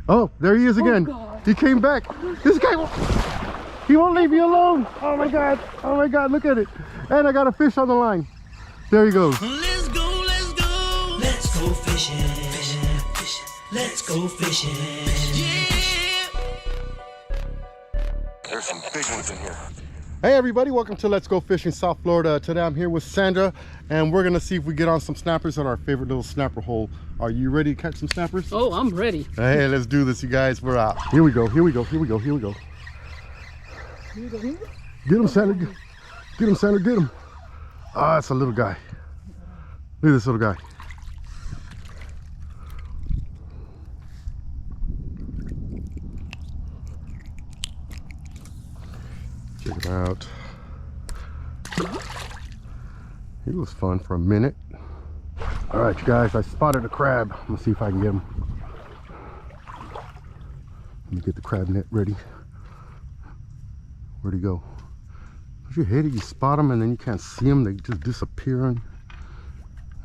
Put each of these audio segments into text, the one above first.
Oh, there he is again. God. He came back. This guy, he won't leave me alone. Oh my God. Oh my God, look at it. And I got a fish on the line. There he goes. Let's go, let's go. Let's go fishing. Let's go fishing. Yeah. There's some big ones in here. Hey everybody, welcome to Let's Go Fishing South Florida. Today I'm here with Sandra and we're gonna see if we get on some snappers at our favorite little snapper hole. Are you ready to catch some snappers? Oh, I'm ready. Hey, let's do this, you guys. We're out. Here we go, here we go, here we go, here we go. Get him, Sandra. Get him, Sandra, get him. Ah, it's a little guy. Look at this little guy. Check it out. He was fun for a minute. All right, you guys, I spotted a crab. I'm gonna see if I can get him. Let me get the crab net ready. Where'd he go? Don't you hate it? You spot them and then you can't see them. They just disappear.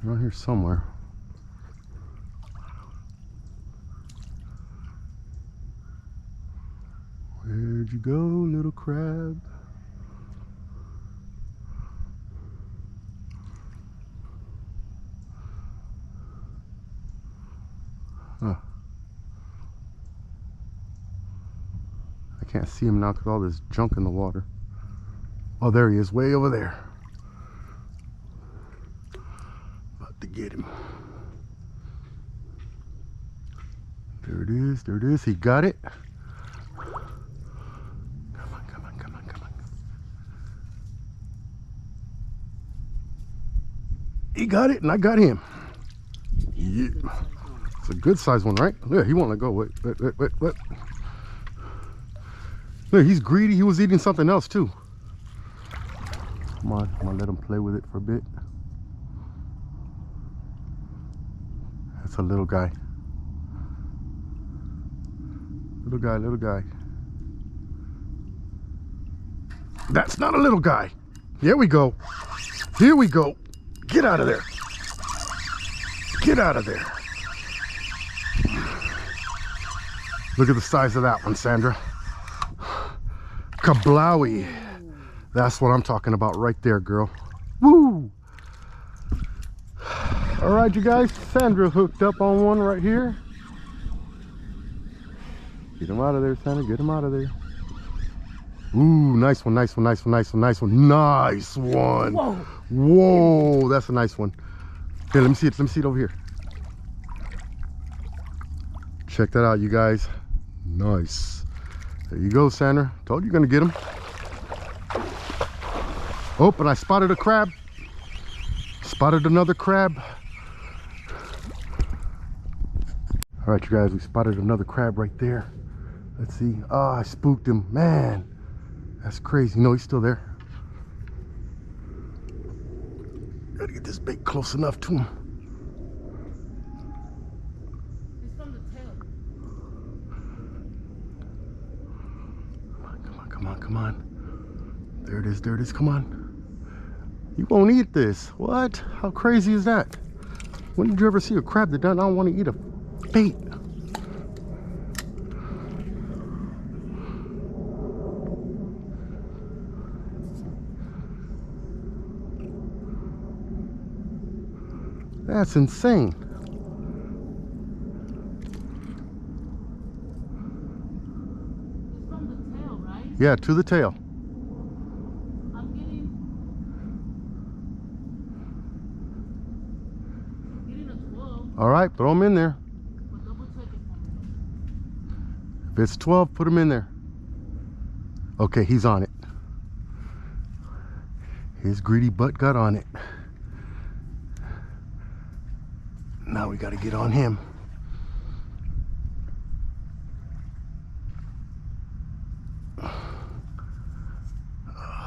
They're around here somewhere. Where'd you go, little crab? Huh. I can't see him now because all this junk in the water. Oh, there he is, way over there. About to get him. There it is, there it is. He got it. Come on, come on, come on, come on. He got it and I got him. Yeah. It's a good sized one, right? Yeah, he won't let go. Wait. Look, he's greedy. He was eating something else too. Come on, I'm gonna let him play with it for a bit. That's a little guy. Little guy, little guy. That's not a little guy. Here we go. Here we go. Get out of there. Get out of there. Look at the size of that one, Sandra. Kablowie. That's what I'm talking about right there, girl. Woo! All right, you guys, Sandra hooked up on one right here. Get him out of there, Sandra, get him out of there. Ooh, nice one, nice one, nice one, nice one, nice one. Nice one. Whoa. Whoa, that's a nice one. Here, let me see it over here. Check that out, you guys. Nice. There you go, Sandra. Told you you're gonna get him. Oh, and I spotted a crab. Spotted another crab. All right, you guys, we spotted another crab right there. Let's see. Oh, I spooked him. Man, that's crazy. No, he's still there. Gotta get this bait close enough to him. It's from the tail. Come on, come on, come on. There it is, there it is. Come on. You won't eat this. What? How crazy is that? When did you ever see a crab that doesn't want to eat a bait? That's insane. It's from the tail, right? Yeah, to the tail. I'm getting a 12. All right, throw them in there. But double check it for me. If it's 12, put them in there. Okay, he's on it. His greedy butt got on it. Now we got to get on him. Oh,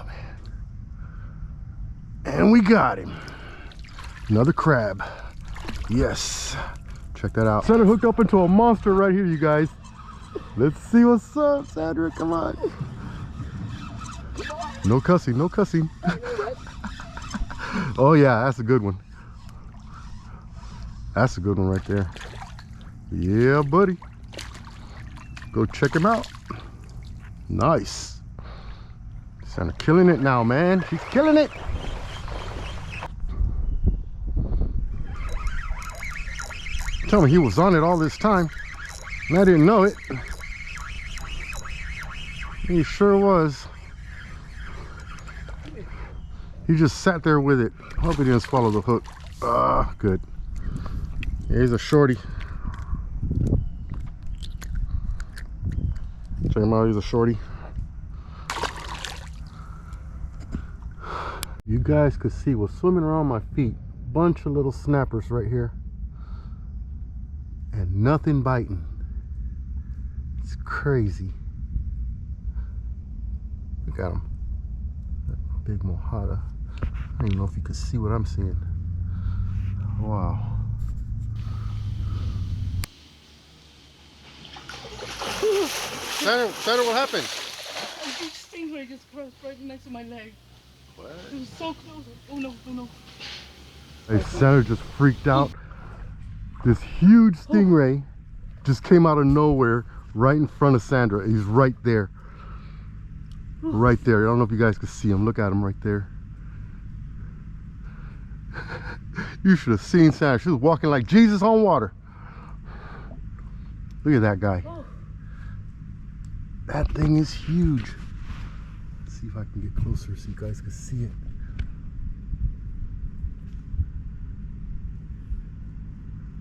man. And we got him. Another crab. Yes. Check that out. Sandra hooked up into a monster right here, you guys. Let's see what's up, Sandra. Come on. No cussing, no cussing. Oh yeah, that's a good one. That's a good one right there. Yeah, buddy. Go check him out. Nice. Sandra killing it now, man. She's killing it. Tell me he was on it all this time, and I didn't know it. He sure was. He just sat there with it. Hope he didn't swallow the hook. Ah, good. Yeah, he's a shorty. Check him out, he's a shorty. You guys could see what's swimming around my feet. Bunch of little snappers right here. And nothing biting. It's crazy. Look at him. That big mojada. I don't even know if you can see what I'm seeing. Wow. Sandra, what happened? A big stingray just crossed right next to my leg. What? It was so close. Oh no, oh no. Hey, Sandra just freaked out. This huge stingray just came out of nowhere right in front of Sandra. He's right there. Right there. I don't know if you guys can see him. Look at him right there. You should have seen Sandra. She was walking like Jesus on water. Look at that guy. That thing is huge. Let's see if I can get closer so you guys can see it.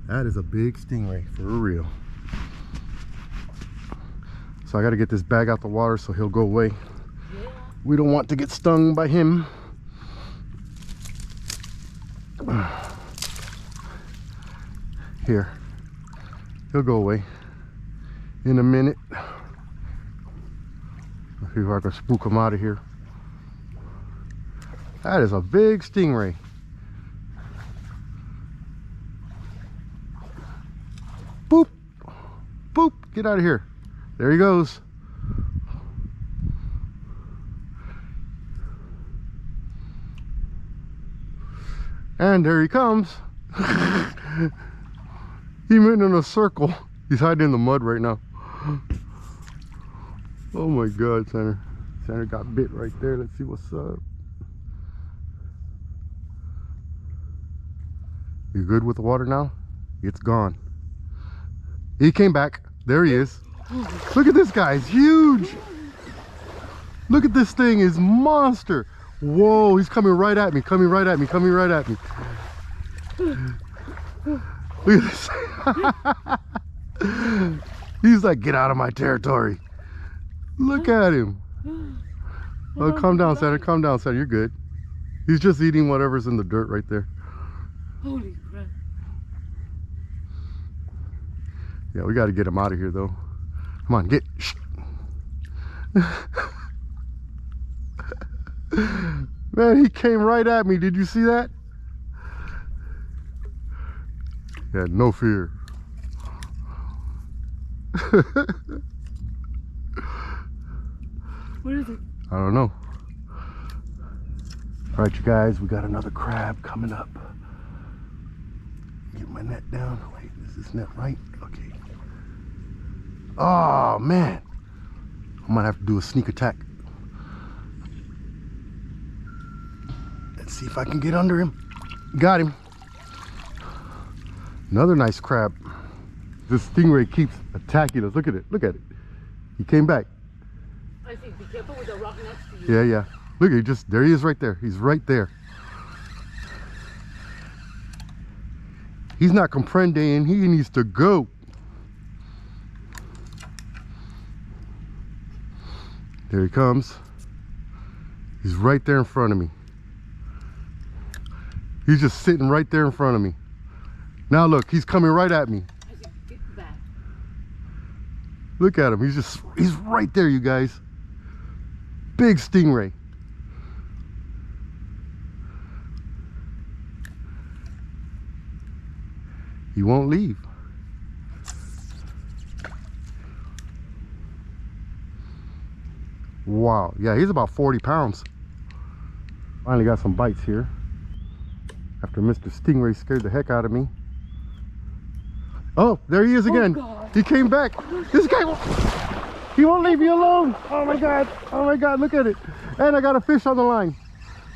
That is a big stingray, for real. So I got to get this bag out the water so he'll go away. Yeah. We don't want to get stung by him. Here. He'll go away in a minute. Let's see if I can spook him out of here. That is a big stingray. Boop, boop, get out of here. There he goes. And there he comes. He went in a circle. He's hiding in the mud right now. Oh my God, Sandra. Sandra got bit right there. Let's see what's up. You good with the water now? It's gone. He came back. There he is. Look at this guy. He's huge. Look at this thing. It's monster. Whoa, he's coming right at me. Coming right at me. Coming right at me. Look at this. He's like, get out of my territory. Look at him. Oh, calm down, Sandra. Calm down, Sandra. You're good. He's just eating whatever's in the dirt right there. Holy crap. Yeah, we got to get him out of here, though. Come on, get. Shh. Man, he came right at me. Did you see that? He had no fear. What is it? I don't know. All right, you guys, we got another crab coming up. Get my net down. Wait, is this net right? Okay. Oh, man. I might have to do a sneak attack. Let's see if I can get under him. Got him. Another nice crab. This stingray keeps attacking us. Look at it. Look at it. He came back. I think be careful with the rock next to you. Yeah, yeah. Look, he just, there he is right there. He's right there. He's not comprending. He needs to go. There he comes. He's right there in front of me. He's just sitting right there in front of me. Now look, he's coming right at me. I think get back. Look at him. He's right there, you guys. Big stingray. He won't leave. Wow. Yeah, he's about 40 pounds. Finally got some bites here. After Mr. Stingray scared the heck out of me. Oh, there he is again. Oh, God. He came back. This guy won't, he won't leave me alone. Oh my God. Oh my God, look at it. And I got a fish on the line.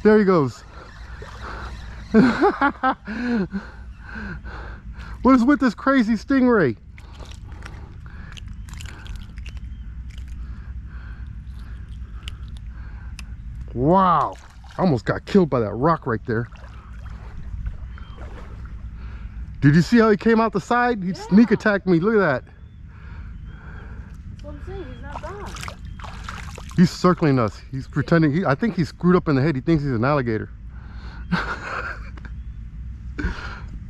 There he goes. What is with this crazy stingray? Wow. I almost got killed by that rock right there. Did you see how he came out the side? He sneak attacked me. Look at that. That's what I'm saying. He's not gone. He's circling us. He's pretending. I think he's screwed up in the head. He thinks he's an alligator.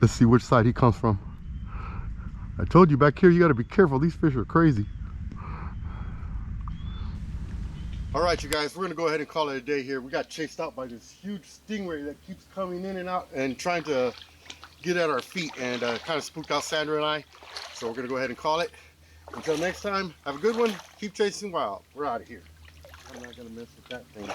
Let's see which side he comes from. I told you back here, you got to be careful. These fish are crazy. All right, you guys, we're going to go ahead and call it a day here. We got chased out by this huge stingray that keeps coming in and out and trying to get at our feet, and kind of spooked out Sandra and I. So we're going to go ahead and call it. Until next time, have a good one. Keep chasing wild. We're out of here. I'm not going to mess with that thing.